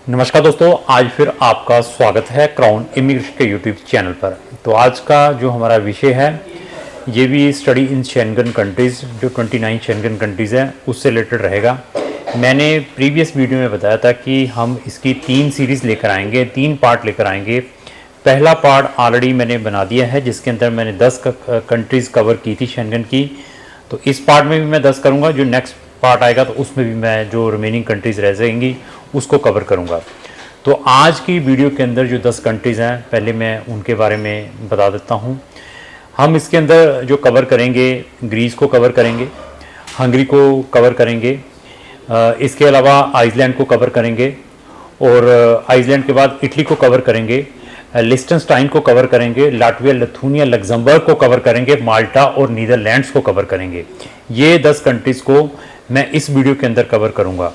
नमस्कार दोस्तों, आज फिर आपका स्वागत है क्राउन इमिग्रेशन के यूट्यूब चैनल पर। तो आज का जो हमारा विषय है ये भी स्टडी इन शेंगन कंट्रीज़, जो 29 शेंगन कंट्रीज़ हैं उससे रिलेटेड रहेगा। मैंने प्रीवियस वीडियो में बताया था कि हम इसकी 3 सीरीज़ लेकर आएंगे, 3 पार्ट लेकर आएंगे। पहला पार्ट ऑलरेडी मैंने बना दिया है जिसके अंदर मैंने 10 कंट्रीज़ कवर की थी शेंगन की। तो इस पार्ट में भी मैं 10 करूँगा, जो नेक्स्ट पार्ट आएगा तो उसमें भी मैं जो रिमेनिंग कंट्रीज़ रह जाएंगी उसको कवर करूँगा। तो आज की वीडियो के अंदर जो 10 कंट्रीज़ हैं पहले मैं उनके बारे में बता देता हूँ। हम इसके अंदर जो कवर करेंगे, ग्रीस को कवर करेंगे, हंगरी को कवर करेंगे, इसके अलावा आइसलैंड को कवर करेंगे और आइसलैंड के बाद इटली को कवर करेंगे, लिस्टनस्टाइन को कवर करेंगे, लाटविया, लिथुआनिया, लग्जमबर्ग को कवर करेंगे, माल्टा और नीदरलैंड्स को कवर करेंगे। ये 10 कंट्रीज़ को मैं इस वीडियो के अंदर कवर करूँगा।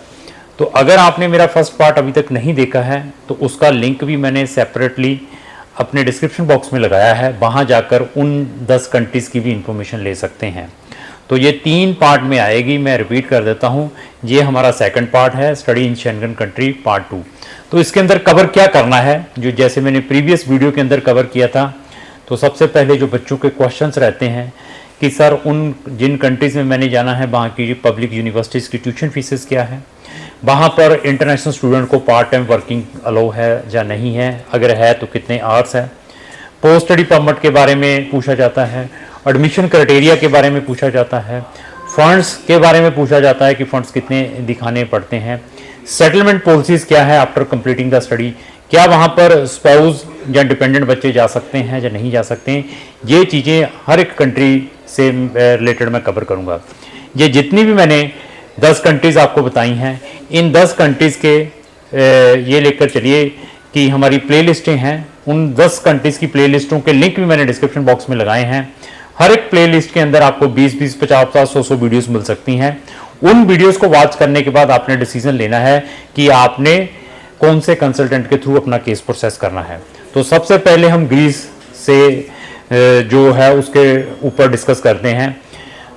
तो अगर आपने मेरा फर्स्ट पार्ट अभी तक नहीं देखा है तो उसका लिंक भी मैंने सेपरेटली अपने डिस्क्रिप्शन बॉक्स में लगाया है, वहाँ जाकर उन 10 कंट्रीज़ की भी इंफॉर्मेशन ले सकते हैं। तो ये 3 पार्ट में आएगी, मैं रिपीट कर देता हूँ। ये हमारा सेकंड पार्ट है, study in Schengen country part 2। तो इसके अंदर कवर क्या करना है, जो जैसे मैंने प्रीवियस वीडियो के अंदर कवर किया था। तो सबसे पहले जो बच्चों के क्वेश्चंस रहते हैं कि सर उन जिन कंट्रीज़ में मैंने जाना है वहाँ की पब्लिक यूनिवर्सिटीज़ की ट्यूशन फीसेस क्या है, वहाँ पर इंटरनेशनल स्टूडेंट को पार्ट टाइम वर्किंग अलाउ है या नहीं है, अगर है तो कितने आवर्स है, पोस्ट स्टडी परमिट के बारे में पूछा जाता है, एडमिशन क्राइटेरिया के बारे में पूछा जाता है, फंड्स के बारे में पूछा जाता है कि फंड्स कितने दिखाने पड़ते हैं, सेटलमेंट पॉलिसीज़ क्या है आफ्टर कंप्लीटिंग द स्टडी, क्या वहाँ पर स्पाउस या डिपेंडेंट बच्चे जा सकते हैं या नहीं जा सकते हैं। ये चीज़ें हर एक कंट्री से रिलेटेड मैं कवर करूँगा। ये जितनी भी मैंने 10 कंट्रीज़ आपको बताई हैं, इन 10 कंट्रीज़ के ये लेकर चलिए कि हमारी प्लेलिस्टें हैं। उन 10 कंट्रीज़ की प्लेलिस्टों के लिंक भी मैंने डिस्क्रिप्शन बॉक्स में लगाए हैं। हर एक प्लेलिस्ट के अंदर आपको 20-20, 50-50, 100-100 वीडियोस मिल सकती हैं। उन वीडियोस को वॉच करने के बाद आपने डिसीजन लेना है कि आपने कौन से कंसल्टेंट के थ्रू अपना केस प्रोसेस करना है। तो सबसे पहले हम ग्रीस से जो है उसके ऊपर डिस्कस करते हैं।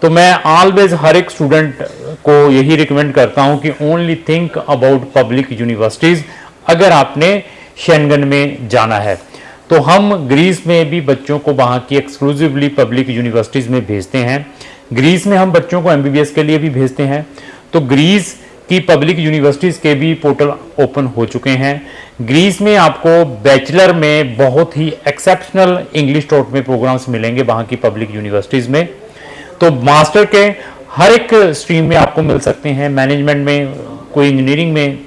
तो मैं ऑलवेज हर एक स्टूडेंट को यही रिकमेंड करता हूं कि only think about public universities अगर आपने शेंगन में जाना है। तो हम ग्रीस में भी बच्चों को वहाँ की एक्सक्लूसिवली पब्लिक यूनिवर्सिटीज़ में भेजते हैं। ग्रीस में हम बच्चों को MBBS के लिए भी भेजते हैं। तो ग्रीस की पब्लिक यूनिवर्सिटीज़ के भी पोर्टल ओपन हो चुके हैं। ग्रीस में आपको बैचलर में बहुत ही एक्सेप्शनल इंग्लिश टॉट में प्रोग्राम्स मिलेंगे वहाँ की पब्लिक यूनिवर्सिटीज़ में। तो मास्टर के हर एक स्ट्रीम में आपको मिल सकते हैं, मैनेजमेंट में, कोई इंजीनियरिंग में,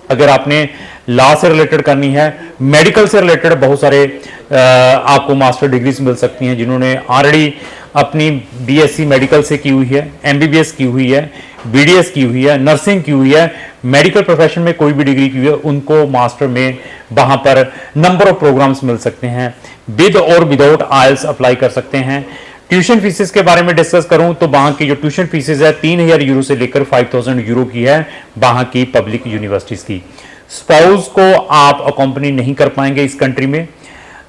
अगर आपने लॉ से रिलेटेड करनी है, मेडिकल से रिलेटेड बहुत सारे आपको मास्टर डिग्रीज मिल सकती हैं। जिन्होंने ऑलरेडी अपनी BSc मेडिकल से की हुई है, MBBS की हुई है, BDS की हुई है, नर्सिंग की हुई है, मेडिकल प्रोफेशन में कोई भी डिग्री की हुई है, उनको मास्टर में वहाँ पर नंबर ऑफ प्रोग्राम्स मिल सकते हैं। विद और विदाउट IELTS अप्लाई कर सकते हैं। ट्यूशन फीसेस के बारे में डिस्कस करूं तो वहाँ की जो ट्यूशन फीसेस है 3000 यूरो से लेकर 5000 यूरो की है वहाँ की पब्लिक यूनिवर्सिटीज़ की। स्पाउस को आप अकॉम्पनी नहीं कर पाएंगे इस कंट्री में।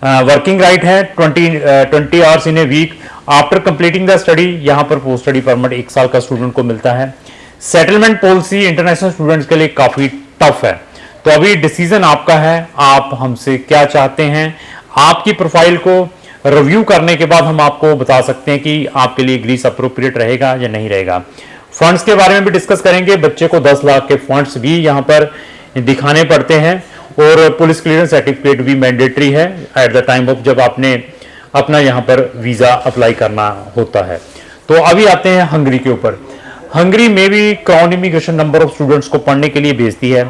वर्किंग राइट है 20 hours in a week after completing the study. यहाँ पर पोस्ट स्टडी परमिट 1 साल का स्टूडेंट को मिलता है। सेटलमेंट पॉलिसी इंटरनेशनल स्टूडेंट्स के लिए काफ़ी टफ है। तो अभी डिसीजन आपका है, आप हमसे क्या चाहते हैं। आपकी प्रोफाइल को रिव्यू करने के बाद हम आपको बता सकते हैं कि आपके लिए ग्रीस अप्रोप्रिएट रहेगा या नहीं रहेगा। फंड्स के बारे में भी डिस्कस करेंगे। बच्चे को 10 लाख के फंड्स भी यहाँ पर दिखाने पड़ते हैं और पुलिस क्लियरेंस सर्टिफिकेट भी मैंडेटरी है एट द टाइम ऑफ जब आपने अपना यहाँ पर वीज़ा अप्लाई करना होता है। तो अभी आते हैं हंगरी के ऊपर। हंगरी में भी crown immigration number of students को पढ़ने के लिए भेजती है।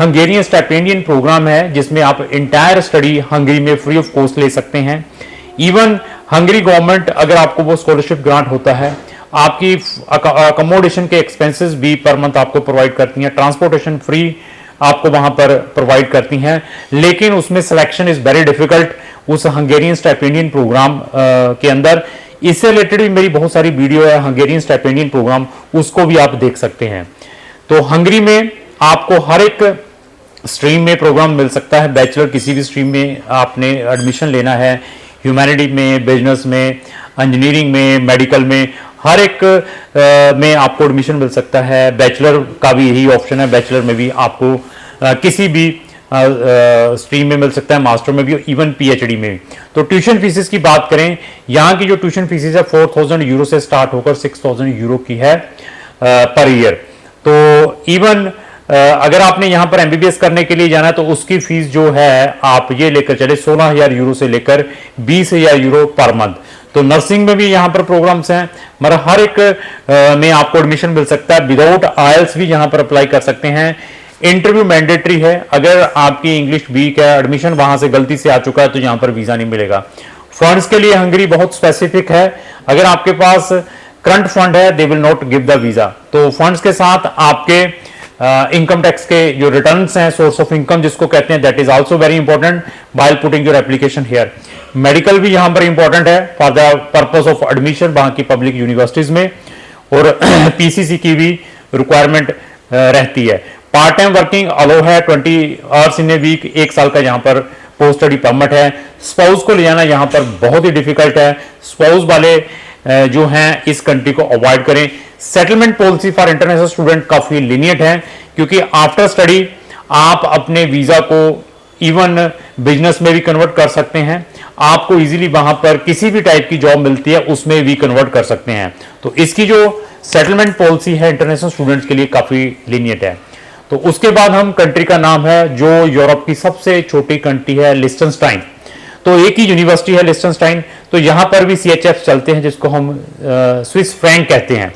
हंगेरियन स्टाइपेंडियन प्रोग्राम है जिसमें आप इंटायर स्टडी हंगरी में फ्री ऑफ कॉस्ट ले सकते हैं। इवन हंगरी गवर्नमेंट अगर आपको वो स्कॉलरशिप ग्रांट होता है, आपकी अकोमोडेशन के एक्सपेंसेस भी पर मंथ आपको प्रोवाइड करती हैं, ट्रांसपोर्टेशन फ्री आपको वहां पर प्रोवाइड करती हैं। लेकिन उसमें सिलेक्शन इज वेरी डिफिकल्ट उस हंगेरियन स्टाइपेंडियन प्रोग्राम के अंदर। इससे रिलेटेड भी मेरी बहुत सारी वीडियो है हंगेरियन स्टाइपेंडियन प्रोग्राम, उसको भी आप देख सकते हैं। तो हंगरी में आपको हर एक स्ट्रीम में प्रोग्राम मिल सकता है। बैचलर किसी भी स्ट्रीम में आपने एडमिशन लेना है, ह्यूमैनिटी में, बिजनेस में, इंजीनियरिंग में, मेडिकल में, हर एक में आपको एडमिशन मिल सकता है। बैचलर का भी यही ऑप्शन है, बैचलर में भी आपको किसी भी स्ट्रीम में मिल सकता है, मास्टर में भी, इवन पीएचडी में भी। तो ट्यूशन फीसेस की बात करें, यहाँ की जो ट्यूशन फीसेस है 4000 यूरो से स्टार्ट होकर 6000 यूरो की है पर ईयर। तो इवन अगर आपने यहाँ पर एमबीबीएस करने के लिए जाना है तो उसकी फीस जो है आप ये लेकर चले 16000 यूरो से लेकर 20000 यूरो पर मंथ। तो नर्सिंग में भी यहाँ पर प्रोग्राम्स हैं, मतलब हर एक में आपको एडमिशन मिल सकता है। विदाउट आईएलटीएस भी यहाँ पर अप्लाई कर सकते हैं। इंटरव्यू मैंडेटरी है, अगर आपकी इंग्लिश वीक है, एडमिशन वहां से गलती से आ चुका है तो यहाँ पर वीजा नहीं मिलेगा। फंड्स के लिए हंगरी बहुत स्पेसिफिक है, अगर आपके पास करंट फंड है they will not give the visa. तो फंड्स के साथ आपके इनकम टैक्स के जो रिटर्न्स हैं, सोर्स ऑफ इनकम जिसको कहते हैं, that is also very important while putting your application here. Medical भी यहां पर इंपॉर्टेंट है for the purpose of admission वहां की पब्लिक यूनिवर्सिटीज में, और पीसीसी की भी रिक्वायरमेंट रहती है। पार्ट टाइम वर्किंग अलो है 20 आवर्स इन ए वीक, 1 साल का यहाँ पर पोस्ट स्टडी परमिट है। स्पाउस को ले जाना यहाँ पर बहुत ही डिफिकल्ट है, स्पाउस वाले जो हैं इस कंट्री को अवॉइड करें। Settlement policy for international student काफी लीनियंट है, क्योंकि आफ्टर स्टडी आप अपने वीजा को इवन बिजनेस में भी कन्वर्ट कर सकते हैं, आपको इजीली वहां पर किसी भी टाइप की जॉब मिलती है उसमें भी कन्वर्ट कर सकते हैं। तो इसकी जो सेटलमेंट पॉलिसी है इंटरनेशनल स्टूडेंट्स के लिए काफी लीनियंट है। तो उसके बाद हम कंट्री का नाम है जो यूरोप की सबसे छोटी कंट्री है, लिechtenstein। तो एक ही यूनिवर्सिटी है लिechtenstein, तो यहां पर भी CHF चलते हैं जिसको हम स्विस फ्रैंक कहते हैं।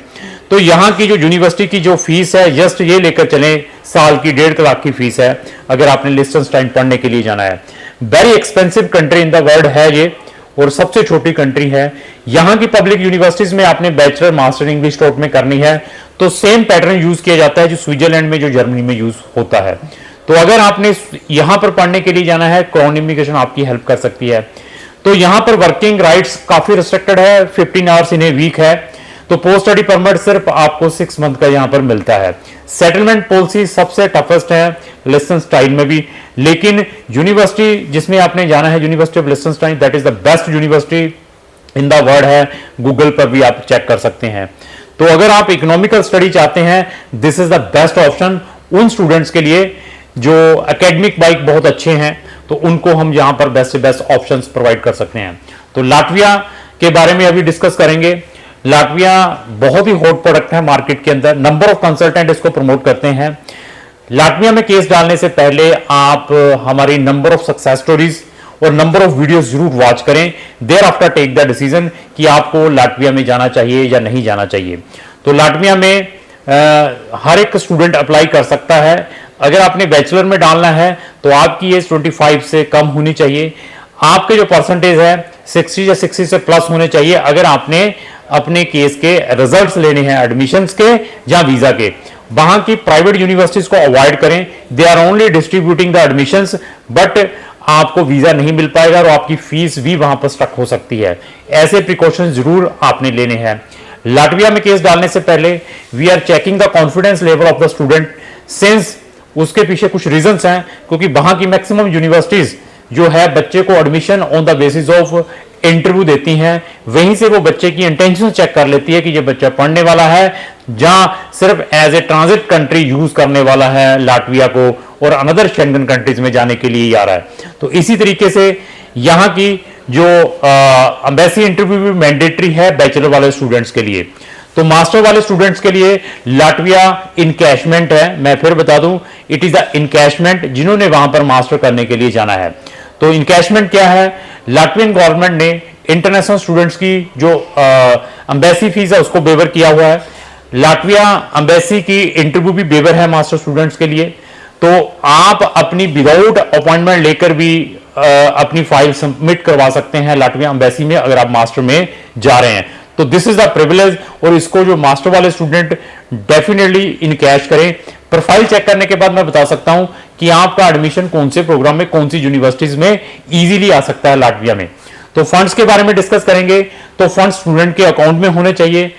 तो यहाँ की जो यूनिवर्सिटी की जो फीस है जस्ट ये लेकर चलें, साल की 1.5 लाख की फीस है अगर आपने लिechtenstein पढ़ने के लिए जाना है। Very expensive country in the world है ये, और सबसे छोटी कंट्री है। यहाँ की पब्लिक यूनिवर्सिटीज में आपने बैचलर मास्टर इंग्लिश टॉप में करनी है तो सेम पैटर्न यूज किया जाता है जो स्विट्जरलैंड में, जो जर्मनी में यूज होता है। तो अगर आपने यहां पर पढ़ने के लिए जाना है, क्राउन इमिग्रेशन आपकी हेल्प कर सकती है। तो यहां पर वर्किंग राइट्स काफी रिस्ट्रिक्टेड है, 15 आवर्स इन ए वीक है। तो पोस्ट स्टडी परमिट सिर्फ आपको 6 मंथ का यहां पर मिलता है। सेटलमेंट पॉलिसी सबसे टफेस्ट है लिechtenstein में भी, लेकिन यूनिवर्सिटी जिसमें आपने जाना है, यूनिवर्सिटी ऑफ लिechtenstein, that is the best university in the world है। गूगल पर भी आप चेक कर सकते हैं। तो अगर आप इकोनॉमिकल स्टडी चाहते हैं, this is the best option उन स्टूडेंट्स के लिए जो एकेडमिक बाइक बहुत अच्छे हैं, तो उनको हम यहां पर बेस्ट से बेस्ट ऑप्शंस प्रोवाइड कर सकते हैं। तो लाटविया के बारे में अभी डिस्कस करेंगे। लाटविया बहुत ही हॉट प्रोडक्ट है मार्केट के अंदर, नंबर ऑफ कंसल्टेंट इसको प्रमोट करते हैं। लाटविया में केस डालने से पहले आप हमारी नंबर ऑफ सक्सेस स्टोरीज और नंबर ऑफ वीडियोस जरूर वॉच करें, thereafter take the decision कि आपको लाटविया में जाना चाहिए या नहीं जाना चाहिए। तो लाटविया में हर एक स्टूडेंट अप्लाई कर सकता है। अगर आपने बैचलर में डालना है तो आपकी एज 25 से कम होनी चाहिए, आपके जो परसेंटेज है 60 या 60 से प्लस होने चाहिए अगर आपने अपने केस के रिजल्ट्स लेने हैं एडमिशंस के या वीजा के। वहां की प्राइवेट यूनिवर्सिटीज को अवॉइड करें, they are only distributing the admissions, but आपको वीजा नहीं मिल पाएगा और आपकी फीस भी वहां पर स्टक हो सकती है। ऐसे प्रिकॉशन जरूर आपने लेने हैं। लाटविया में केस डालने से पहले we are checking the confidence level of the student, since उसके पीछे कुछ रीजंस हैं, क्योंकि वहां की मैक्सिमम यूनिवर्सिटीज जो है बच्चे को admission on the basis of interview देती हैं, वहीं से वो बच्चे की इंटेंशन चेक कर लेती है कि ये बच्चा पढ़ने वाला है जहां सिर्फ as a transit country use करने वाला है लाटविया को और अनदर शेंगन कंट्रीज में जाने के लिए आ रहा है। तो इसी तरीके से यहां की जो एम्बेसी इंटरव्यू भी मैंडेटरी है बैचलर वाले स्टूडेंट्स के लिए। तो मास्टर वाले स्टूडेंट्स के लिए लाटविया इनकैशमेंट है, मैं फिर बता दूं, इट इज द इनकैशमेंट जिन्होंने वहां पर मास्टर करने के लिए जाना है। तो इनकैशमेंट क्या है? लाटवियन गवर्नमेंट ने इंटरनेशनल स्टूडेंट्स की जो एम्बेसी फीस है उसको वेवर किया हुआ है। लाटविया एम्बेसी की इंटरव्यू भी वेवर है मास्टर स्टूडेंट्स के लिए। तो आप अपनी विदाउट अपॉइंटमेंट लेकर भी अपनी फाइल सबमिट करवा सकते हैं लाटविया एम्बेसी में अगर आप मास्टर में जा रहे हैं। तो दिस इज द प्रिविलेज, और इसको जो मास्टर वाले स्टूडेंट डेफिनेटली इनकैश करें। प्रोफाइल चेक करने के बाद मैं बता सकता हूं कि आपका एडमिशन कौन से प्रोग्राम में, कौन सी यूनिवर्सिटीज में इजीली आ सकता है लाटविया में। तो फंड्स के बारे में डिस्कस करेंगे। तो फंड्स स्टूडेंट के अकाउंट में होने चाहिए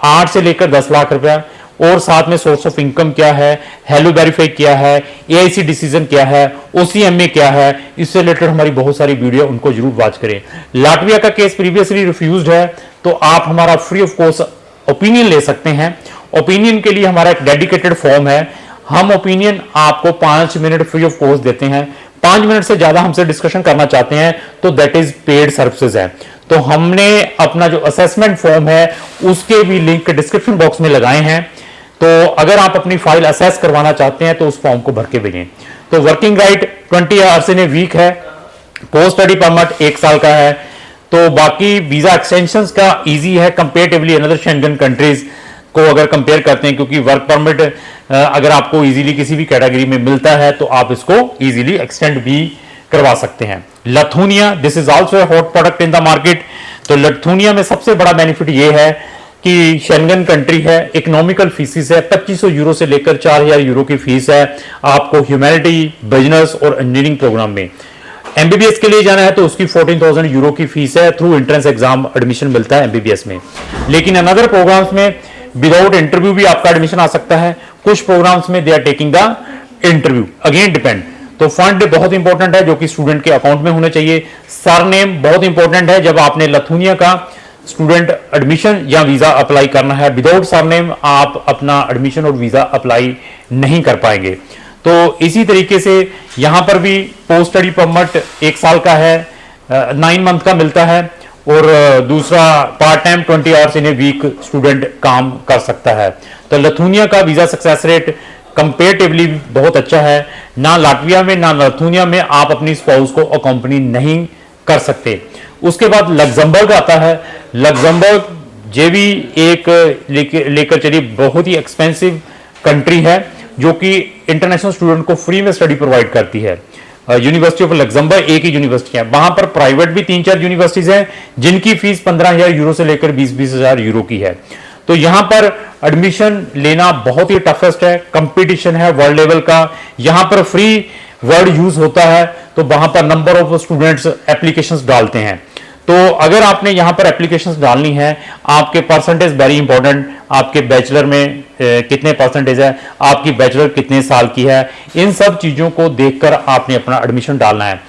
8 से लेकर 10 लाख रुपया, और साथ में सोर्स ऑफ इनकम क्या है, हेलो वेरीफाई क्या है, एआईसी डिसीजन क्या है, ओसीएमए क्या है, इससे रिलेटेड हमारी बहुत सारी वीडियो, उनको जरूर वॉच करें। लाटविया का केस प्रीवियसली रिफ्यूज्ड है, तो आप हमारा फ्री ऑफ कॉस्ट ओपिनियन ले सकते हैं। ओपिनियन के लिए हमारा एक डेडिकेटेड फॉर्म है, हम ओपिनियन आपको 5 मिनट फ्री ऑफ कॉस्ट देते हैं। 5 मिनट से ज्यादा हमसे डिस्कशन करना चाहते हैं तो दैट इज पेड सर्विसेज है। तो हमने अपना जो असेसमेंट फॉर्म है उसके भी लिंक डिस्क्रिप्शन बॉक्स में लगाए हैं। तो अगर आप अपनी फाइल असेस करवाना चाहते हैं तो उस फॉर्म को भर के भेजें। तो working right 20 hours in a week है, पोस्ट स्टडी परमिट 1 साल का है। तो बाकी वीजा एक्सटेंशंस का इजी है कंपेरेटिवली अनदर शेंगन कंट्रीज को अगर कंपेयर करते हैं, क्योंकि वर्क परमिट अगर आपको इजीली किसी भी कैटेगरी में मिलता है तो आप इसको इजीली एक्सटेंड भी करवा सकते हैं। Lithuania, this is also a hot product in the market. तो लथूनिया में सबसे बड़ा बेनिफिट ये है कि शेंगन कंट्री है, इकोनॉमिकल फीसिस है, 2500 यूरो से लेकर 4000 यूरो की फीस है आपको ह्यूमैनिटी, बिजनेस और इंजीनियरिंग प्रोग्राम में। एमबीबीएस के लिए जाना है तो उसकी 14,000 यूरो की फीस है, थ्रू एंट्रेंस एग्जाम एडमिशन मिलता है एमबीबीएस में। लेकिन अनदर प्रोग्राम्स में विदाउट इंटरव्यू भी आपका एडमिशन आ सकता है। कुछ प्रोग्राम्स में they are taking the interview, again depend. तो फंड बहुत इंपॉर्टेंट है जो कि स्टूडेंट के अकाउंट में होने चाहिए। सरनेम बहुत इंपॉर्टेंट है, जब आपने लथूनिया का स्टूडेंट एडमिशन या वीजा अप्लाई करना है, विदाउट सरनेम आप अपना एडमिशन और वीजा अप्लाई नहीं कर पाएंगे। तो इसी तरीके से यहां पर भी पोस्ट स्टडी परमिट 1 साल का है, 9 मंथ का मिलता है, और दूसरा part time 20 hours in a week student काम कर सकता है। तो लथूनिया का वीजा सक्सेस रेट कंपेरेटिवली बहुत अच्छा है। ना लाटविया में ना लथूनिया में आप अपनी स्पाउस को अकम्पनी नहीं कर सकते। उसके बाद लग्जमबर्ग आता है। लग्जमबर्ग ये भी एक लेकर चलिए बहुत ही एक्सपेंसिव कंट्री है जो कि इंटरनेशनल स्टूडेंट को फ्री में स्टडी प्रोवाइड करती है। यूनिवर्सिटी ऑफ लग्जमबर्ग एक ही यूनिवर्सिटी है, वहां पर प्राइवेट भी 3-4 यूनिवर्सिटीज हैं जिनकी फीस 15,000 यूरो से लेकर 20,000 यूरो की है। तो यहां पर एडमिशन लेना बहुत ही टफेस्ट है, कंपटीशन है वर्ल्ड लेवल का। यहां पर फ्री वर्ड यूज होता है तो वहां पर नंबर ऑफ स्टूडेंट्स एप्लीकेशंस डालते हैं। तो अगर आपने यहां पर एप्लीकेशंस डालनी है, आपके परसेंटेज वेरी इंपॉर्टेंट, आपके बैचलर में कितने परसेंटेज है, आपकी बैचलर कितने साल की है, इन सब चीजों को देखकर आपने अपना एडमिशन डालना है।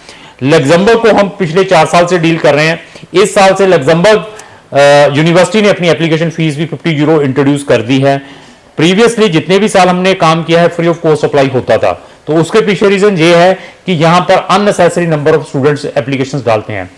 लग्जमबर्ग को हम पिछले 4 साल से डील कर रहे हैं। इस साल से लग्जमबर्ग यूनिवर्सिटी ने अपनी एप्लीकेशन फीस भी 50 यूरो इंट्रोड्यूस कर दी है। प्रीवियसली जितने भी साल हमने काम किया है फ्री ऑफ कॉस्ट अप्लाई होता था, तो उसके पीछे रीजन ये है कि यहां पर unnecessary number of students applications डालते हैं।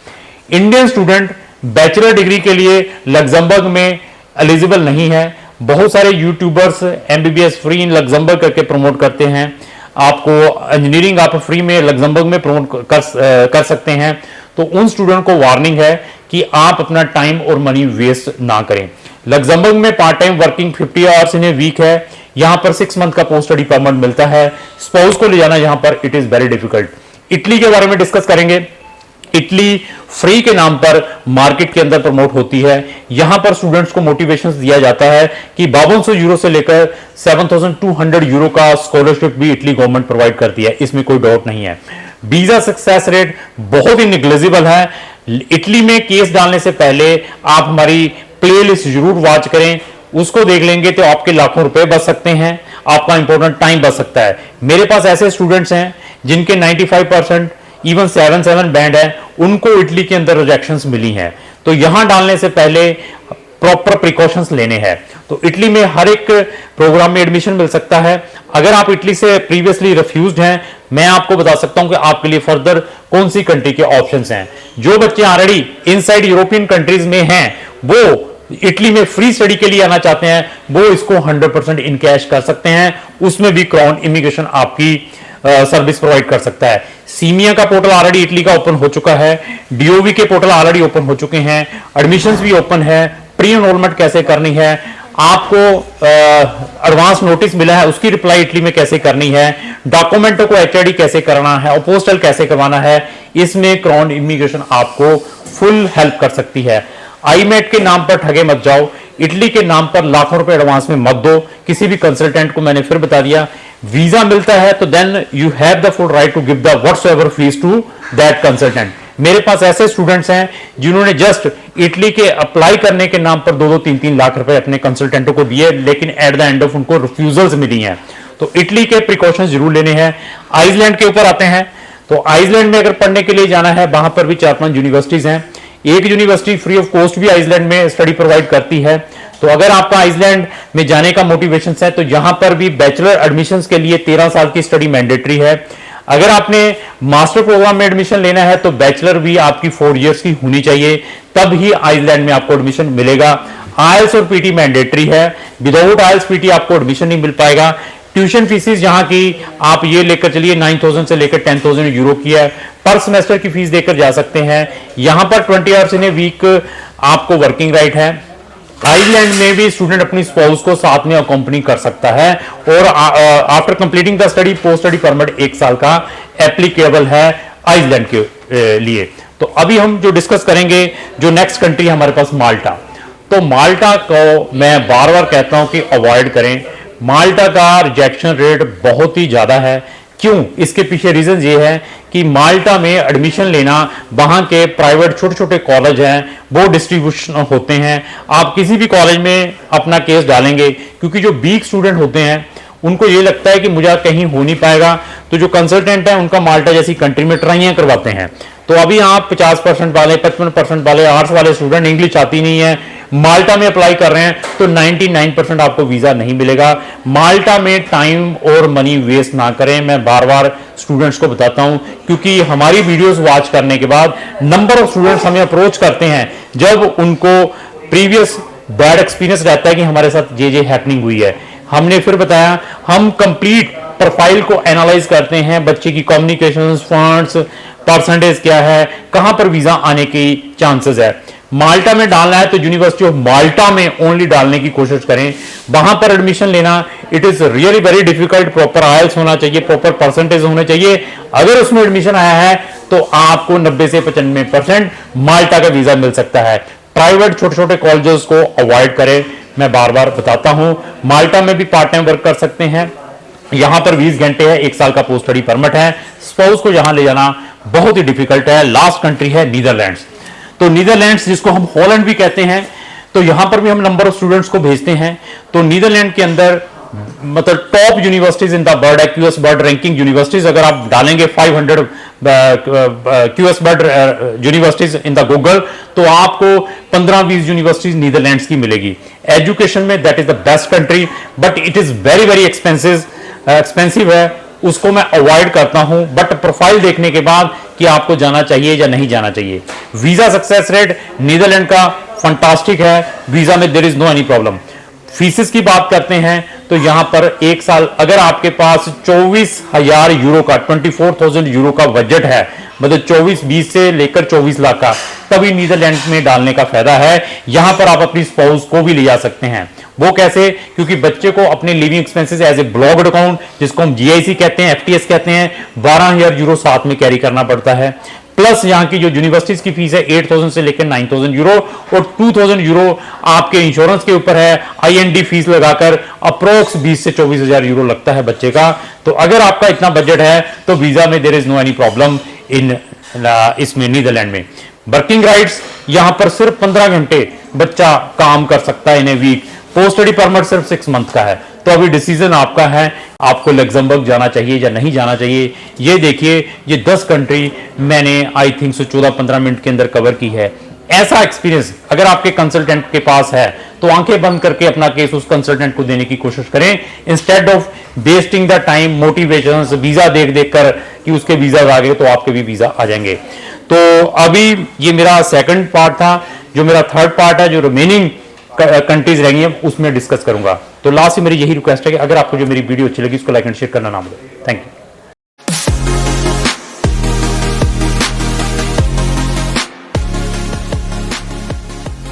इंडियन स्टूडेंट बैचलर डिग्री के लिए लग्जमबर्ग में एलिजिबल नहीं है। बहुत सारे YouTubers MBBS free in Luxembourg करके प्रमोट करते हैं। आपको इंजीनियरिंग आप फ्री में लग्जमबर्ग में प्रमोट कर सकते हैं। तो उन स्टूडेंट को वार्निंग है कि आप अपना टाइम और मनी वेस्ट ना करें। लग्जमबर्ग में part time working 50 hours in a week है। यहां पर 6 मंथ का पोस्ट स्टडी परमिट मिलता है। स्पाउस को ले जाना यहां पर it is very difficult. Italy के बारे में डिस्कस करेंगे। इटली फ्री के नाम पर मार्केट के अंदर प्रमोट होती है। यहां पर स्टूडेंट्स को मोटिवेशन दिया जाता है कि 5200 यूरो से लेकर 7200 यूरो का स्कॉलरशिप भी इटली गवर्नमेंट प्रोवाइड करती है, इसमें कोई डाउट नहीं है। वीजा सक्सेस रेट बहुत ही निग्लेजिबल है। इटली में केस डालने से पहले आप हमारी प्लेलिस्ट जरूर वॉच करें, उसको देख लेंगे तो आपके लाखों रुपए बच सकते हैं, आपका इंपॉर्टेंट टाइम बच सकता है। मेरे पास ऐसे स्टूडेंट्स हैं जिनके 95% इवन 7 बैंड है, उनको इटली के अंदर रिजेक्शंस मिली हैं। तो यहां डालने से पहले प्रॉपर प्रिकॉशंस लेने हैं। तो इटली में हर एक प्रोग्राम में एडमिशन मिल सकता है। अगर आप इटली से प्रीवियसली रिफ्यूज्ड हैं, मैं आपको बता सकता हूं कि आपके लिए फर्दर कौन सी कंट्री के ऑप्शंस हैं। जो बच्चे ऑलरेडी इनसाइड यूरोपियन कंट्रीज में हैं, वो इटली में फ्री स्टडी के लिए आना चाहते हैं, वो इसको 100% इन कैश कर सकते हैं। उसमें भी क्राउन इमिग्रेशन आपकी सर्विस प्रोवाइड कर सकता है। सीमिया का पोर्टल ऑलरेडी इटली का ओपन हो चुका है। डीओवी के पोर्टल ऑलरेडी ओपन हो चुके हैं। एडमिशंस भी ओपन है। प्री एनरोलमेंट कैसे करनी है, आपको एडवांस नोटिस मिला है उसकी रिप्लाई इटली में कैसे करनी है, डॉक्यूमेंटों को एचआईडी कैसे करना है और पोस्टल कैसे करवाना है, इसमें क्राउन इमिग्रेशन आपको फुल हेल्प कर सकती है। आईमेट के नाम पर ठगे मत जाओ। इटली के नाम पर लाखों रुपए एडवांस में मत दो किसी भी कंसल्टेंट को। मैंने फिर बता दिया, वीजा मिलता है तो then you have the full right to give the whatsoever fees to that consultant. मेरे पास ऐसे स्टूडेंट्स हैं जिन्होंने जस्ट इटली के अप्लाई करने के नाम पर 2-2, 3-3 लाख रुपए अपने कंसल्टेंटों को दिए, लेकिन एट द एंड ऑफ उनको रिफ्यूजल्स मिली हैं। तो इटली के प्रिकॉशंस जरूर लेने हैं। आइसलैंड के ऊपर आते हैं। तो आइसलैंड में अगर पढ़ने के लिए जाना है, वहां पर भी 4-5 यूनिवर्सिटीज हैं। एक यूनिवर्सिटी फ्री ऑफ कॉस्ट भी आइसलैंड में स्टडी प्रोवाइड करती है। तो अगर आपका आइसलैंड में जाने का मोटिवेशन है तो यहां पर भी बैचलर एडमिशंस के लिए 13 साल की स्टडी मैंडेटरी है। अगर आपने मास्टर प्रोग्राम में एडमिशन लेना है तो बैचलर भी आपकी 4 इयर्स की होनी चाहिए, तब ही आइसलैंड में आपको एडमिशन मिलेगा। आईएलटीएस और पीटी मैंडेटरी है, विदाउट आईएलटीएस पीटी आपको एडमिशन नहीं मिल पाएगा। ट्यूशन फीसिस यहाँ की आप ये लेकर चलिए 9,000 से लेकर 10,000 यूरो की है, पर सेमेस्टर की फीस देकर जा सकते हैं। यहां पर 20 आवर्स इन ए वीक आपको वर्किंग राइट है। आइसलैंड में भी स्टूडेंट अपनी स्पाउस को साथ में अकॉम्पनी कर सकता है और after completing the study post study permit 1 साल का एप्लीकेबल है आइसलैंड के लिए। तो अभी हम जो डिस्कस करेंगे, जो नेक्स्ट कंट्री है हमारे पास माल्टा। तो माल्टा को मैं बार बार कहता हूं कि अवॉइड करें। माल्टा का रिजेक्शन रेट बहुत ही ज्यादा है। क्यों? इसके पीछे रीजन ये है कि माल्टा में एडमिशन लेना, वहां के प्राइवेट छोटे छोटे कॉलेज हैं, वो डिस्ट्रीब्यूशन होते हैं। आप किसी भी कॉलेज में अपना केस डालेंगे, क्योंकि जो वीक स्टूडेंट होते हैं उनको ये लगता है कि मुझे कहीं हो नहीं पाएगा, तो जो कंसल्टेंट है उनका माल्टा जैसी कंट्री में ट्राइयां करवाते हैं। तो अभी आप 50% वाले, 55% वाले, आर्ट्स वाले स्टूडेंट, इंग्लिश आती नहीं है, माल्टा में अप्लाई कर रहे हैं तो 99% आपको वीजा नहीं मिलेगा। माल्टा में टाइम और मनी वेस्ट ना करें, मैं बार बार स्टूडेंट्स को बताता हूं, क्योंकि हमारी वीडियोस वॉच करने के बाद नंबर ऑफ स्टूडेंट्स हमें अप्रोच करते हैं जब उनको प्रीवियस बैड एक्सपीरियंस रहता है कि हमारे साथ ये हैपनिंग हुई है। हमने फिर बताया, हम कंप्लीट प्रोफाइल को एनालाइज करते हैं, बच्चे की कम्युनिकेशन, फंड्स, परसेंटेज क्या है, कहां पर वीजा आने की चांसेस है। माल्टा में डालना है तो यूनिवर्सिटी ऑफ माल्टा में ओनली डालने की कोशिश करें। वहां पर एडमिशन लेना it is really very difficult. Proper IELTS होना चाहिए, प्रॉपर परसेंटेज होने चाहिए। अगर उसमें एडमिशन आया है तो आपको 90 से 95% माल्टा का वीजा मिल सकता है। प्राइवेट छोटे छोटे कॉलेजेस को अवॉइड करें, मैं बार बार बताता हूं। माल्टा में भी पार्ट टाइम वर्क कर सकते हैं। यहां पर 20 घंटे है, 1 साल का पोस्ट स्टडी परमिट है। स्पाउस को यहां ले जाना बहुत ही डिफिकल्ट है। लास्ट कंट्री है नीदरलैंड्स। तो नीदरलैंड्स, जिसको हम हॉलैंड भी कहते हैं, तो यहां पर भी हम नंबर ऑफ स्टूडेंट्स को भेजते हैं। तो नीदरलैंड के अंदर मतलब top universities in the world है, क्यूएस वर्ल्ड रैंकिंग यूनिवर्सिटीज। अगर आप डालेंगे 500 QS world universities in the Google, तो आपको 15-20 यूनिवर्सिटीज नीदरलैंड्स की मिलेगी। एजुकेशन में that is the best country, but it is very very expensive है, उसको मैं अवॉइड करता हूं। बट प्रोफाइल देखने के बाद कि आपको जाना चाहिए या नहीं जाना चाहिए। वीजा सक्सेस रेट नीदरलैंड का फंटास्टिक है, वीजा में there is no any problem. Fees की बात करते हैं तो यहां पर 1 साल अगर आपके पास 24,000 यूरो का, 24,000 यूरो का बजट है, मतलब 20 से लेकर 24 लाख का, तभी नीदरलैंड में डालने का फायदा है। यहां पर आप अपनी स्पाउस को भी ले जा सकते हैं। वो कैसे? क्योंकि बच्चे को अपने living expenses as a blocked account, जिसको हम जीआईसी कहते हैं, एफटीएस कहते हैं, 12,000 यूरो साथ में कैरी करना पड़ता है। प्लस यहाँ की जो यूनिवर्सिटीज की फीस है 8,000 से लेकर 9,000 यूरो, और 2,000 यूरो आपके इंश्योरेंस के ऊपर है। आईएनडी फीस लगाकर अप्रोक्स 20 से 24,000 यूरो लगता है बच्चे का। तो अगर आपका इतना बजट है तो वीजा में there is no any problem in इसमें नीदरलैंड में। वर्किंग राइट्स यहां पर सिर्फ 15 घंटे बच्चा काम कर सकता है इन a week. Post study permit सिर्फ 6 मंथ का है। तो अभी डिसीजन आपका है, आपको लग्जमबर्ग जाना चाहिए या नहीं जाना चाहिए। ये देखिए, ये 10 कंट्री मैंने आई थिंक 14-15 मिनट के अंदर कवर की है। ऐसा एक्सपीरियंस अगर आपके कंसल्टेंट के पास है तो आंखें बंद करके अपना केस उस कंसल्टेंट को देने की कोशिश करें, instead of wasting the time motivations, visa देख देख कर कि उसके वीजा आ गए तो आपके भी वीजा आ जाएंगे। तो अभी ये मेरा सेकंड पार्ट था। जो मेरा थर्ड पार्ट है, जो रिमेनिंग कंट्रीज रहेंगी उसमें डिस्कस करूंगा। तो लास्ट में मेरी यही रिक्वेस्ट है कि अगर आपको जो मेरी वीडियो अच्छी लगी उसको लाइक एंड शेयर करना ना भूलें। Thank you.